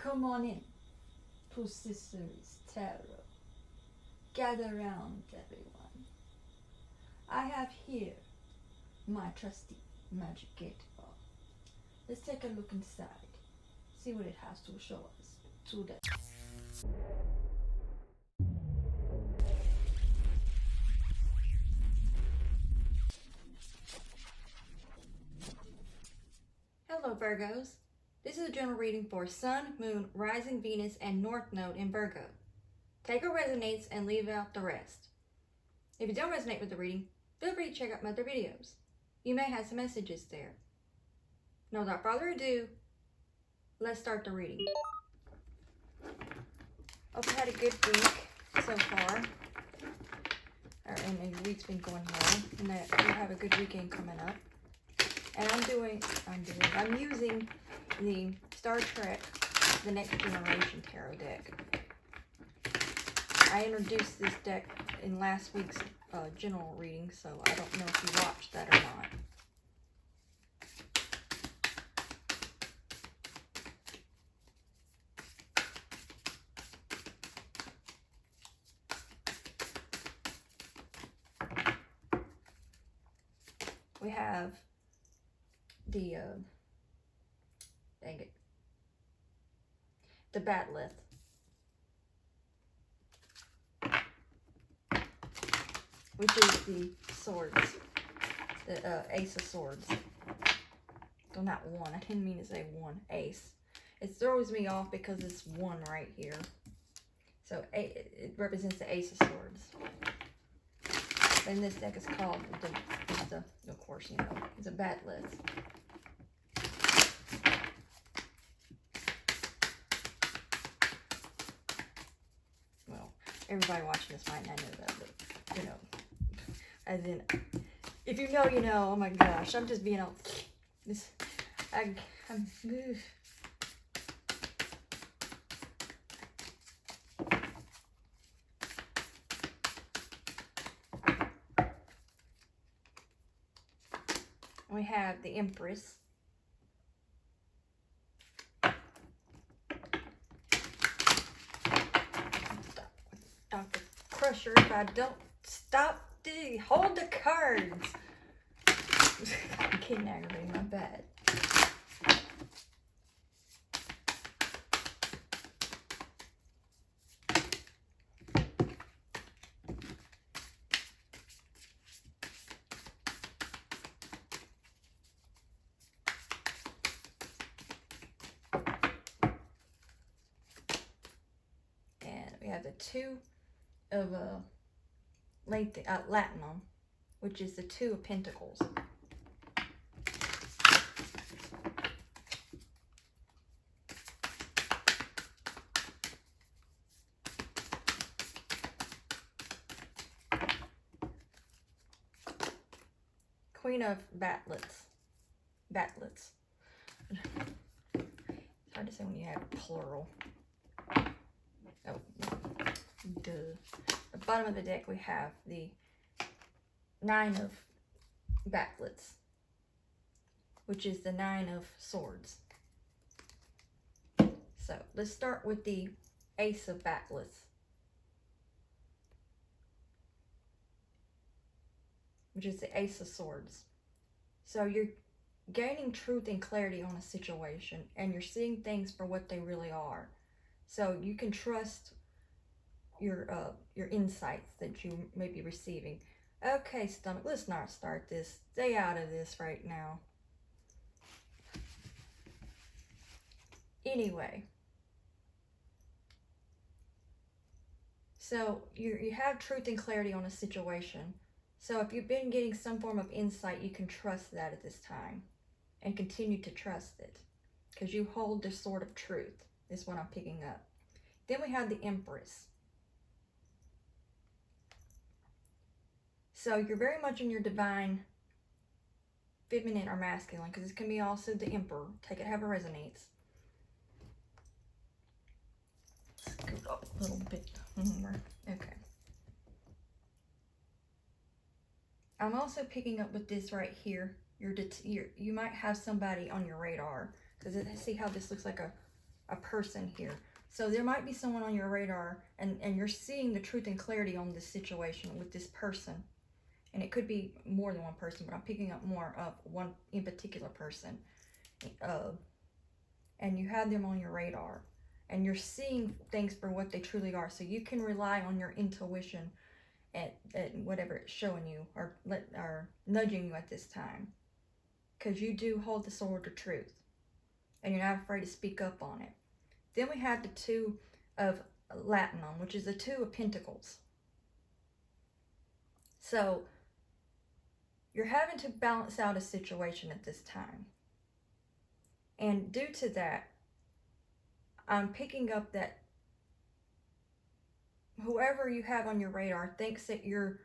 Come on in to Sister's Tarot. Gather round, everyone. I have here my trusty magic 8-ball. Let's take a look inside, see what it has to show us today. Hello Virgos. This is a general reading for Sun, Moon, Rising Venus, and North Node in Virgo. Take what resonates and leave out the rest. If you don't resonate with the reading, feel free to check out my other videos. You may have some messages there. Now without further ado, let's start the reading. Hope you had a good week so far. And the week's been going well. And that you have a good weekend coming up. And I'm using the Star Trek The Next Generation Tarot deck. I introduced this deck in last week's general reading, so I don't know if you watched that or not. We have the the Batleth, which is the swords, the Ace of Swords. So not one, I didn't mean to say one, Ace. It throws me off because it's one right here. So it represents the Ace of Swords. And this deck is called of course, you know, it's a Batleth. Well, everybody watching this might not know that, but you know, as in, if you know, you know. Oh my gosh, I'm just being all this. I'm. We have the Empress. Dr. Crusher, if I don't stop, hold the cards. I'm kidding, aggravating, my bad. We have the Two of Latinum, which is the Two of Pentacles. Queen of Batlets. Batlets. It's hard to say when you have plural. Oh, duh. At the bottom of the deck, we have the Nine of Batlets, which is the Nine of Swords. So let's start with the Ace of Batlets, which is the Ace of Swords. So you're gaining truth and clarity on a situation, and you're seeing things for what they really are. So you can trust your insights that you may be receiving. Okay, stomach, let's not start this. Stay out of this right now. Anyway, so you have truth and clarity on a situation. So if you've been getting some form of insight, you can trust that at this time and continue to trust it because you hold this sword of truth. Is what I'm picking up. Then we have the Empress. So you're very much in your divine feminine or masculine, because this can be also the Emperor. Take it however it resonates. Scoot up a little bit more. Okay. I'm also picking up with this right here. You might have somebody on your radar, because see how this looks like a a person here. So there might be someone on your radar, and you're seeing the truth and clarity on this situation with this person. And it could be more than one person, but I'm picking up more of one in particular person. And you have them on your radar. And you're seeing things for what they truly are. So you can rely on your intuition at whatever it's showing you or nudging you at this time. Because you do hold the sword of truth. And you're not afraid to speak up on it. Then we have the Two of Latinum, which is the Two of Pentacles. So you're having to balance out a situation at this time. And due to that, I'm picking up that whoever you have on your radar thinks that you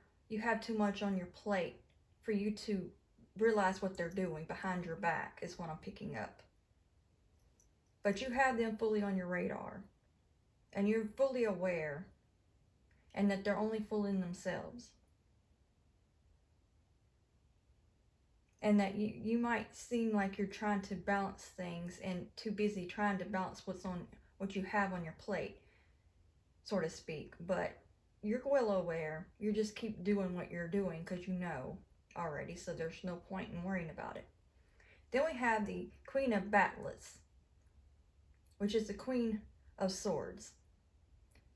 have too much on your plate for you to realize what they're doing behind your back is what I'm picking up. But you have them fully on your radar. And you're fully aware. And that they're only fooling themselves. And that you might seem like you're trying to balance things and too busy trying to balance what you have on your plate, so to speak. But you're well aware. You just keep doing what you're doing because you know already. So there's no point in worrying about it. Then we have the Queen of Batlets, which is the Queen of Swords.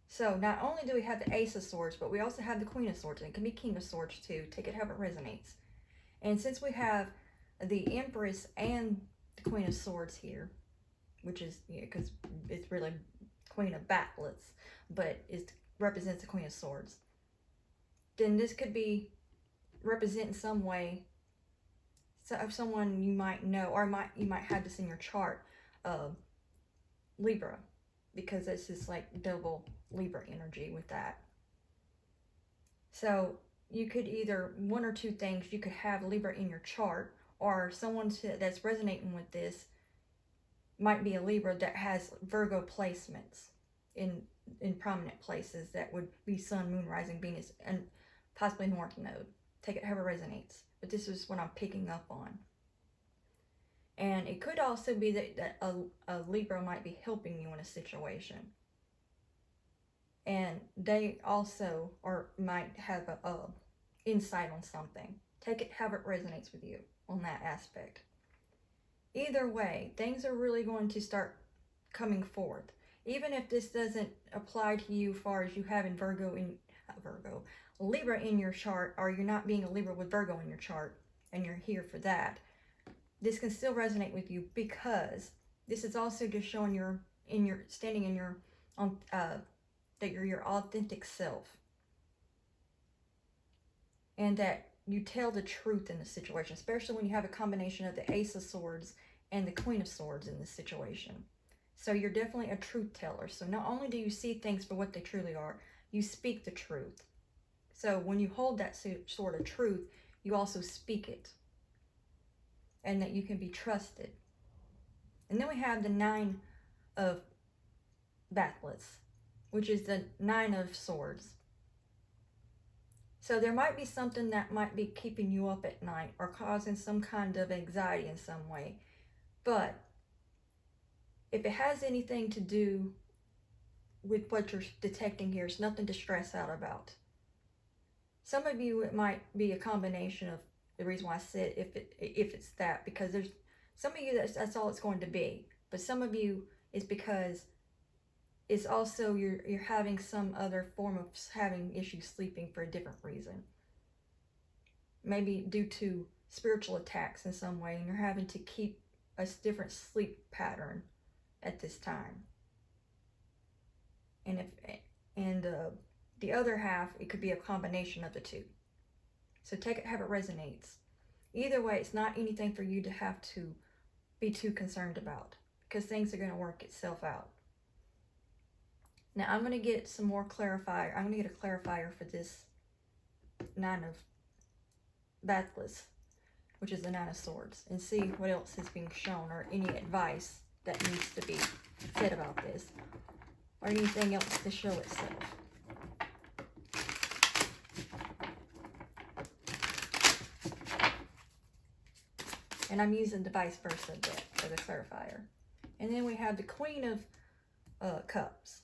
So not only do we have the Ace of Swords, but we also have the Queen of Swords. And it can be King of Swords too. Take it however it resonates. And since we have the Empress and the Queen of Swords here, which is, because it's really Queen of Batlets, but it represents the Queen of Swords, then this could be representing some way of someone you might know, or you might have this in your chart, Libra, because this is like double Libra energy with that. So you could either, one or two things, you could have Libra in your chart, or someone that's resonating with this might be a Libra that has Virgo placements in prominent places. That would be Sun, Moon, Rising, Venus, and possibly North Node. Take it however it resonates. But this is what I'm picking up on. And it could also be that a Libra might be helping you in a situation. And they also might have a insight on something. Take it however it resonates with you on that aspect. Either way, things are really going to start coming forth. Even if this doesn't apply to you as far as you having Libra in your chart, or you're not being a Libra with Virgo in your chart, and you're here for that, this can still resonate with you, because this is also just showing that you're your authentic self, and that you tell the truth in the situation, especially when you have a combination of the Ace of Swords and the Queen of Swords in this situation. So you're definitely a truth teller. So not only do you see things for what they truly are, you speak the truth. So when you hold that sort of truth, you also speak it, and that you can be trusted. And then we have the Nine of Batlets, which is the Nine of Swords. So there might be something that might be keeping you up at night or causing some kind of anxiety in some way. But if it has anything to do with what you're detecting here, it's nothing to stress out about. Some of you, it might be a combination of the reason why I said if it's that, because there's some of you that's all it's going to be. But some of you is because it's also you're having some other form of having issues sleeping for a different reason. Maybe due to spiritual attacks in some way, and you're having to keep a different sleep pattern at this time. And the other half, it could be a combination of the two. So take it however it resonates. Either way, it's not anything for you to have to be too concerned about, because things are going to work itself out. Now I'm going to get some more clarifier. I'm going to get a clarifier for this Nine of Batlets, which is the Nine of Swords, and see what else is being shown, or any advice that needs to be said about this, or anything else to show itself. And I'm using the vice versa deck for the clarifier. And then we have the Queen of Cups.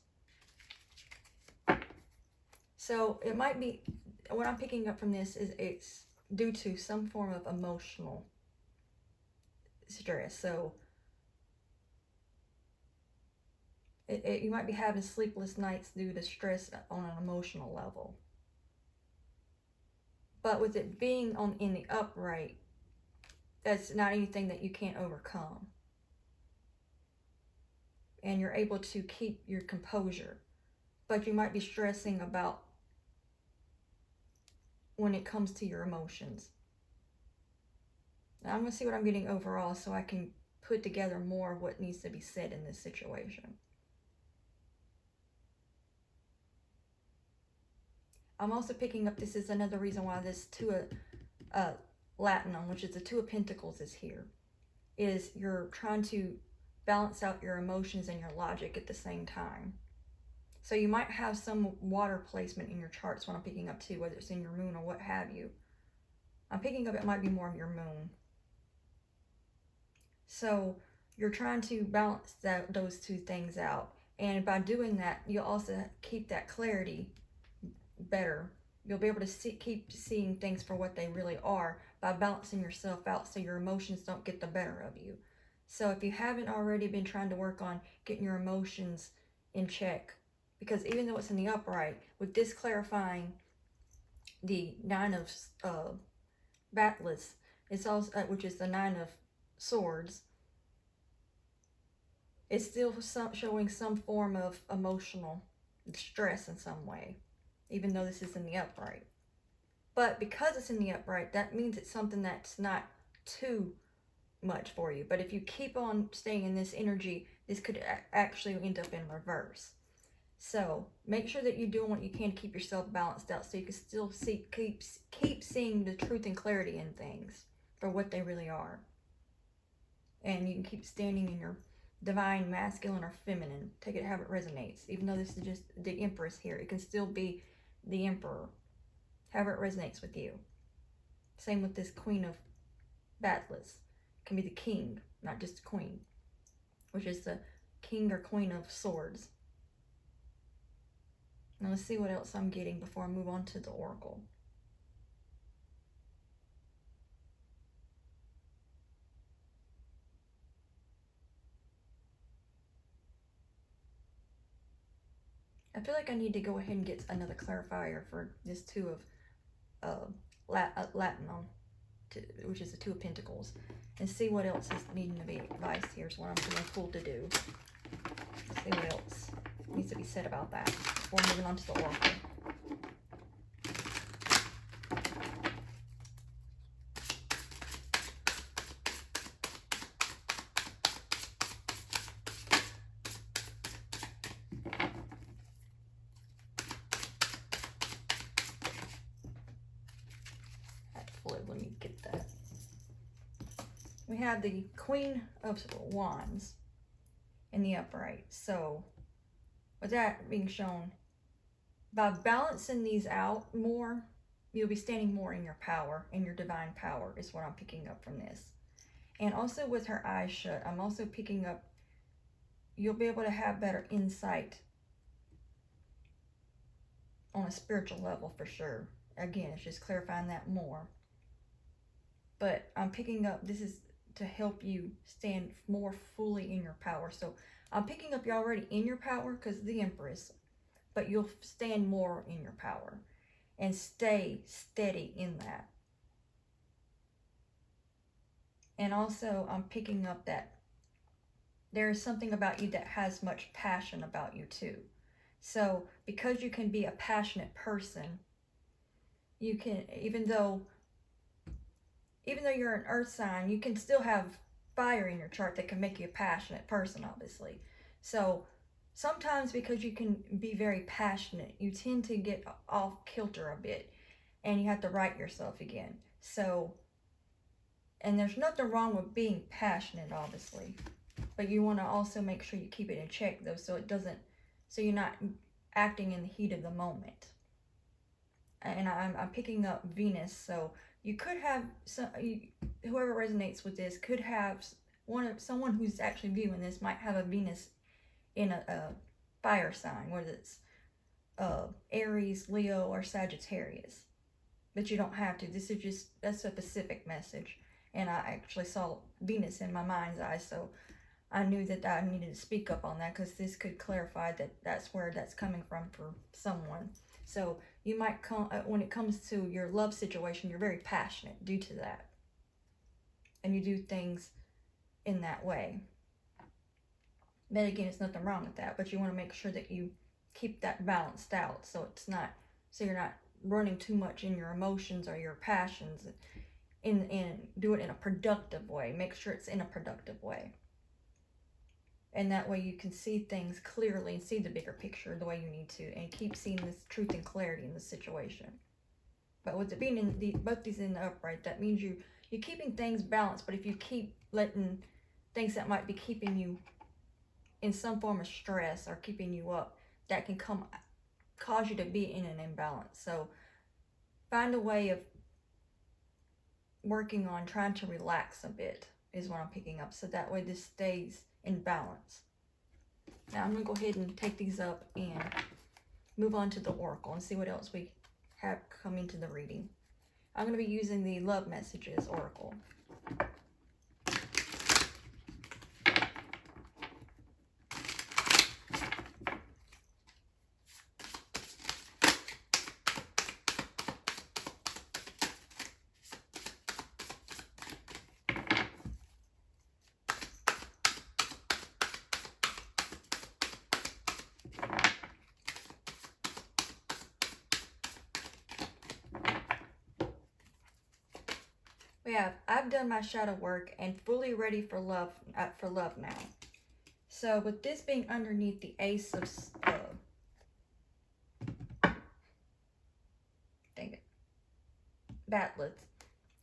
So it might be, what I'm picking up from this is it's due to some form of emotional stress. So you might be having sleepless nights due to stress on an emotional level. But with it being in the upright, that's not anything that you can't overcome. And you're able to keep your composure. But you might be stressing about when it comes to your emotions. Now I'm going to see what I'm getting overall so I can put together more of what needs to be said in this situation. I'm also picking up, this is another reason why this Two of Latinum, which is the Two of Pentacles, is here, is you're trying to balance out your emotions and your logic at the same time. So you might have some water placement in your charts, what I'm picking up too, whether it's in your moon or what have you. I'm picking up it might be more of your moon. So you're trying to balance those two things out. And by doing that, you'll also keep that clarity better. You'll be able to keep seeing things for what they really are by balancing yourself out so your emotions don't get the better of you. So if you haven't already been trying to work on getting your emotions in check, because even though it's in the upright, with this clarifying the Nine of Batlets, it's also, which is the Nine of Swords, it's still showing some form of emotional stress in some way, even though this is in the upright. But because it's in the upright, that means it's something that's not too much for you. But if you keep on staying in this energy, this could actually end up in reverse. So make sure that you're doing what you can to keep yourself balanced out so you can still keep seeing the truth and clarity in things for what they really are. And you can keep standing in your divine masculine or feminine. Take it how it resonates. Even though this is just the Empress here, it can still be the Emperor. However it resonates with you. Same with this Queen of Batlets. It can be the King, not just the Queen, which is the King or Queen of Swords. Now let's see what else I'm getting before I move on to the Oracle. I feel like I need to go ahead and get another clarifier for this Two of Latinum, which is the Two of Pentacles, and see what else is needing to be advised here. Is what I'm feeling pulled to do. Let's see what else needs to be said about that before moving on to the Oracle. Let me get that. We have the Queen of Wands in the upright. So with that being shown, by balancing these out more, you'll be standing more in your power, in your divine power is what I'm picking up from this. And also with her eyes shut, I'm also picking up you'll be able to have better insight on a spiritual level for sure. Again, it's just clarifying that more. But I'm picking up, this is to help you stand more fully in your power. So I'm picking up you're already in your power because of the Empress, but you'll stand more in your power and stay steady in that. And also I'm picking up that there is something about you that has much passion about you too. So because you can be a passionate person, you can, even though you're an earth sign, you can still have fire in your chart that can make you a passionate person, obviously. So sometimes because you can be very passionate, you tend to get off kilter a bit and you have to right yourself again. So, and there's nothing wrong with being passionate, obviously, but you want to also make sure you keep it in check though, so you're not acting in the heat of the moment. And I'm picking up Venus, so you could have whoever resonates with this could have someone who's actually viewing this might have a Venus in fire sign, whether it's Aries, Leo, or Sagittarius. But you don't have to. This is just, that's a specific message. And I actually saw Venus in my mind's eye, so I knew that I needed to speak up on that, because this could clarify that that's where that's coming from for someone. So you might come, when it comes to your love situation, you're very passionate due to that. And you do things in that way. But again, there's nothing wrong with that, but you want to make sure that you keep that balanced out, so it's not, so you're not running too much in your emotions or your passions, and do it in a productive way. Make sure it's in a productive way, and that way you can see things clearly and see the bigger picture the way you need to, and keep seeing this truth and clarity in the situation. But with it being in both these in the upright, that means you're keeping things balanced. But if you keep letting things that might be keeping you in some form of stress or keeping you up, that can cause you to be in an imbalance. So find a way of working on trying to relax a bit is what I'm picking up, so that way this stays in balance. Now I'm going to go ahead and take these up and move on to the oracle and see what else we have come into the reading. I'm going to be using the Love Messages oracle. We have, I've done my shadow work and fully ready for love now. So with this being underneath the Ace of Batlets,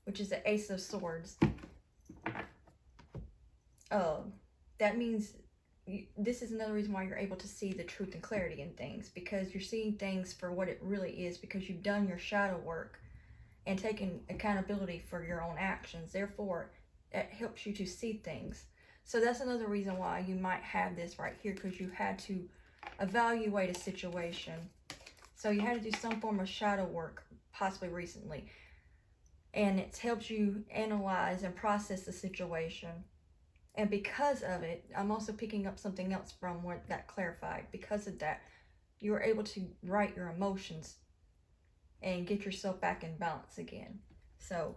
which is the Ace of Swords, that means this is another reason why you're able to see the truth and clarity in things, because you're seeing things for what it really is, because you've done your shadow work and taking accountability for your own actions. Therefore, it helps you to see things. So that's another reason why you might have this right here, because you had to evaluate a situation. So you had to do some form of shadow work, possibly recently. And it helps you analyze and process the situation. And because of it, I'm also picking up something else from what that clarified. Because of that, you were able to write your emotions and get yourself back in balance again. So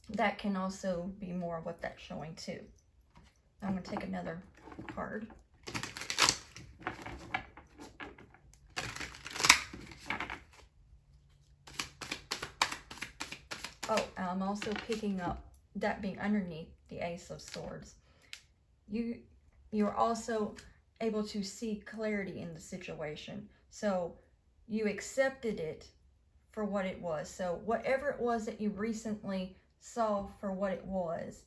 that can also be more of what that's showing too. I'm going to take another card. Oh, I'm also picking up that being underneath the Ace of Swords. You're also able to see clarity in the situation. So you accepted it for what it was. So whatever it was that you recently saw for what it was,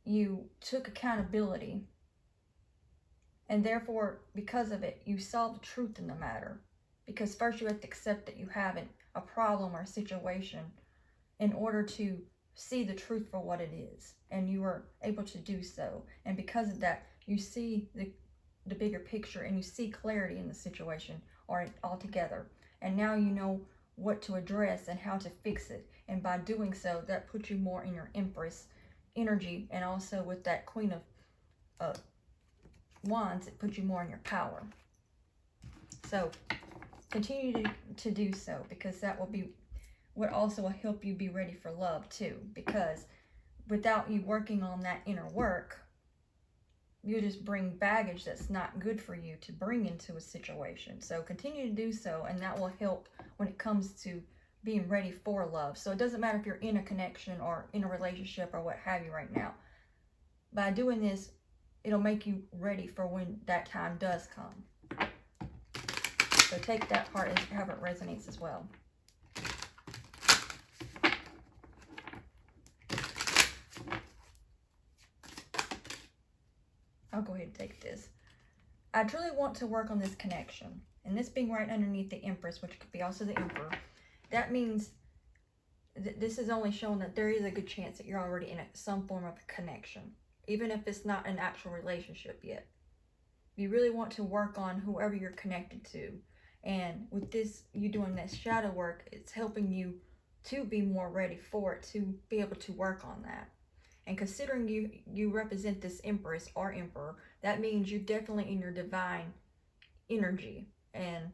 you took accountability. And therefore, because of it, you saw the truth in the matter. Because first you have to accept that you have a problem or a situation in order to see the truth for what it is. And you were able to do so. And because of that, you see the bigger picture, and you see clarity in the situation or altogether. And now you know what to address and how to fix it. And by doing so, that puts you more in your Empress energy. And also with that Queen of Wands, it puts you more in your power. So continue to do so, because that will be what also will help you be ready for love too. Because without you working on that inner work, you just bring baggage that's not good for you to bring into a situation. So continue to do so, and that will help when it comes to being ready for love. So it doesn't matter if you're in a connection or in a relationship or what have you right now. By doing this, it'll make you ready for when that time does come. So take that part and however it resonates as well. I'll go ahead and take this. I truly want to work on this connection. And this being right underneath the Empress, which could be also the Emperor, that means this is only showing that there is a good chance that you're already in some form of connection. even if it's not an actual relationship yet. You really want to work on whoever you're connected to. And with this, you doing that shadow work, it's helping you to be more ready for it, to be able to work on that. And considering you represent this Empress or Emperor, that means you're definitely in your divine energy. And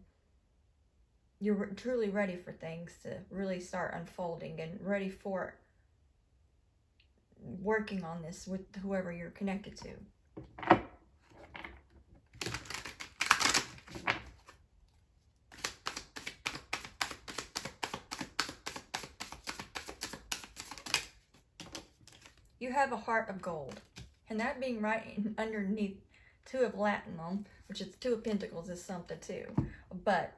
you're truly ready for things to really start unfolding and ready for working on this with whoever you're connected to. You have a heart of gold, and that being right underneath Two of Latinum, which is Two of Pentacles, is something too. But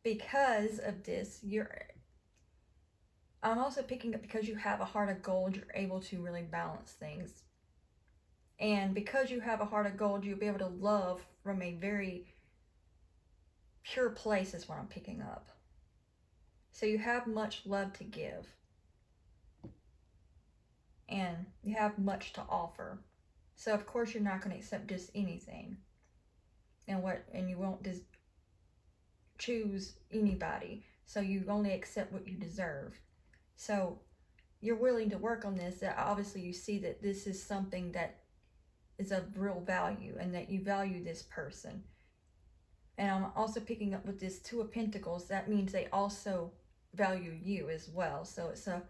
because of this, I'm also picking up, because you have a heart of gold, you're able to really balance things. And because you have a heart of gold, you'll be able to love from a very pure place, is what I'm picking up. So you have much love to give. And you have much to offer. So of course you're not going to accept just anything. And you won't just choose anybody. So you only accept what you deserve. So you're willing to work on this. That obviously you see that this is something that is of real value, and that you value this person. And I'm also picking up with this Two of Pentacles. That means they also value you as well. So it's a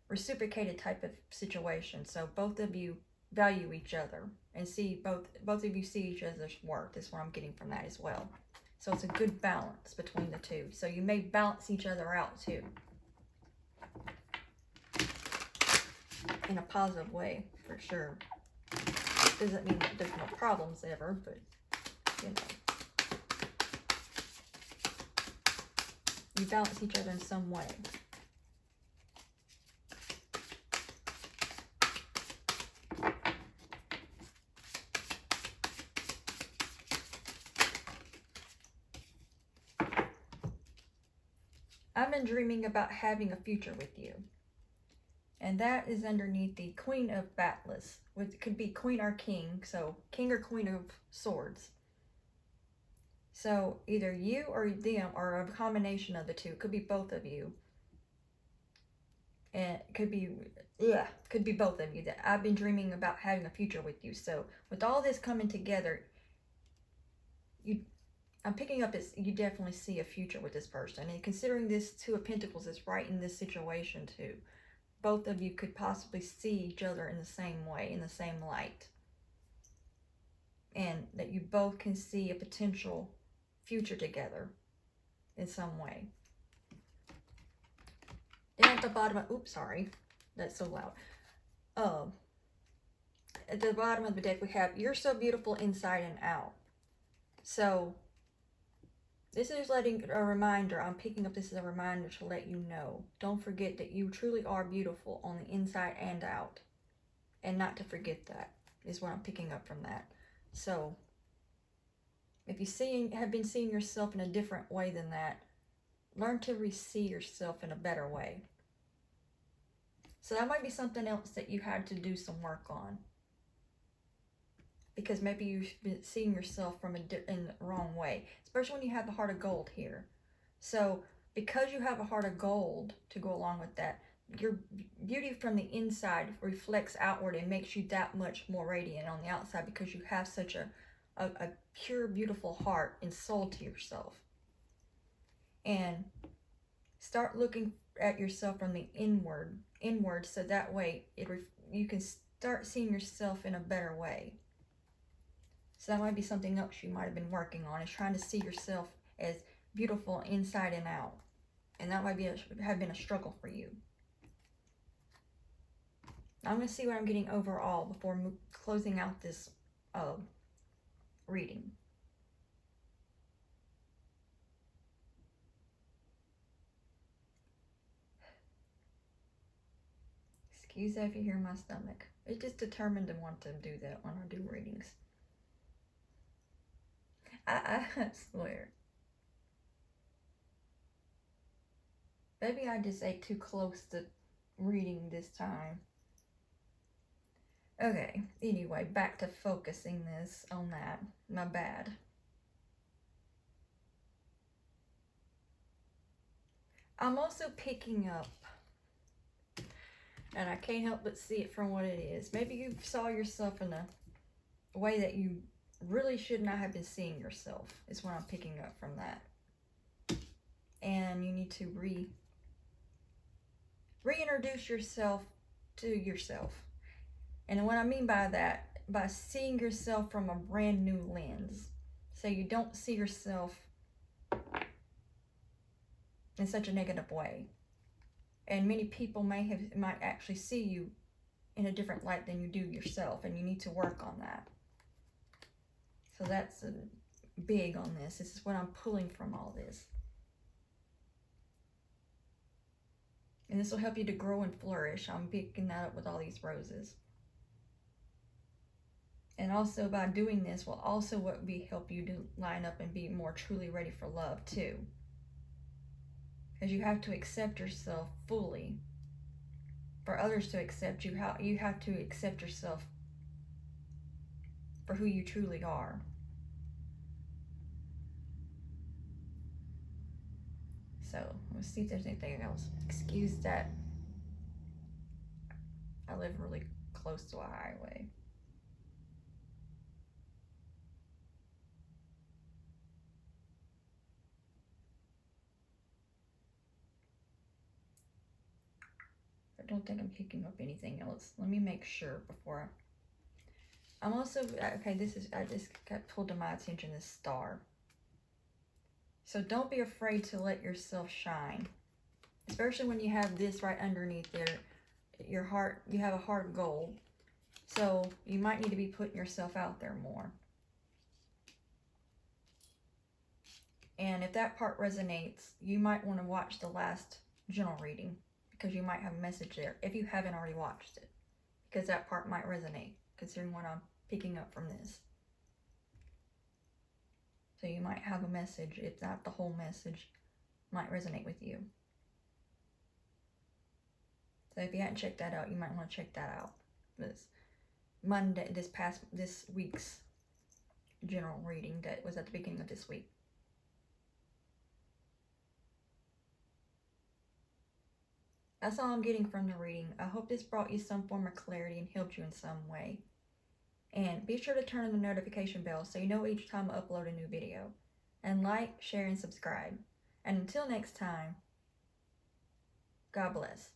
reciprocated type of situation. So both of you value each other and see both of you see each other's worth. That's what I'm getting from that as well. So it's a good balance between the two. So you may balance each other out too, in a positive way, for sure. Doesn't mean that there's no problems ever, but you know, you balance each other in some way. I've been dreaming about having a future with you. And that is underneath the Queen of Batless, which could be Queen or King. So King or Queen of Swords. So either you or them, or a combination of the two. It could be both of you. And it could be both of you. That I've been dreaming about having a future with you. So with all this coming together, I'm picking up as you definitely see a future with this person. And considering this Two of Pentacles is right in this situation too, both of you could possibly see each other in the same way, in the same light. And that you both can see a potential future together in some way. Then at the bottom of, oops, sorry, that's so loud. At the bottom of the deck we have, you're so beautiful inside and out. So this is letting a reminder, I'm picking up this as a reminder to let you know. Don't forget that you truly are beautiful on the inside and out. And not to forget that, is what I'm picking up from that. So, if you have been seeing yourself in a different way than that, learn to re-see yourself in a better way. So that might be something else that you had to do some work on. Because maybe you've been seeing yourself in the wrong way. Especially when you have the heart of gold here. So, because you have a heart of gold to go along with that, your beauty from the inside reflects outward and makes you that much more radiant on the outside, because you have such a pure, beautiful heart and soul to yourself. And start looking at yourself from the inward, so that way you can start seeing yourself in a better way. So that might be something else you might have been working on, is trying to see yourself as beautiful inside and out. And that might have been a struggle for you. I'm going to see what I'm getting overall before closing out this reading. Excuse if you hear my stomach. It's just determined to want to do that when I do readings. I swear. Maybe I just ate too close to reading this time. Okay, anyway, back to focusing this on that. My bad. I'm also picking up, and I can't help but see it from what it is. Maybe you saw yourself in a way that you really should not have been seeing yourself, is what I'm picking up from that. And you need to reintroduce yourself to yourself. And what I mean by that, by seeing yourself from a brand new lens. So you don't see yourself in such a negative way. And many people might actually see you in a different light than you do yourself, and you need to work on that. So that's big on this. This is what I'm pulling from all this. And this will help you to grow and flourish. I'm picking that up with all these roses. And also by doing this will also help you to line up and be more truly ready for love too. Because you have to accept yourself fully. For others to accept you, you have to accept yourself for who you truly are. So let's see if there's anything else. Excuse that. I live really close to a highway. I don't think I'm picking up anything else. Let me make sure before I'm also, okay, I just got pulled to my attention, this star. So don't be afraid to let yourself shine. Especially when you have this right underneath there, your heart, you have a heart goal. So you might need to be putting yourself out there more. And if that part resonates, you might want to watch the last general reading, because you might have a message there if you haven't already watched it, because that part might resonate considering what I'm picking up from this. So you might have a message, if not the whole message, might resonate with you. So if you hadn't checked that out, you might want to check that out. This week's general reading that was at the beginning of this week. That's all I'm getting from the reading. I hope this brought you some form of clarity and helped you in some way. And be sure to turn on the notification bell so you know each time I upload a new video. And like, share, and subscribe. And until next time, God bless.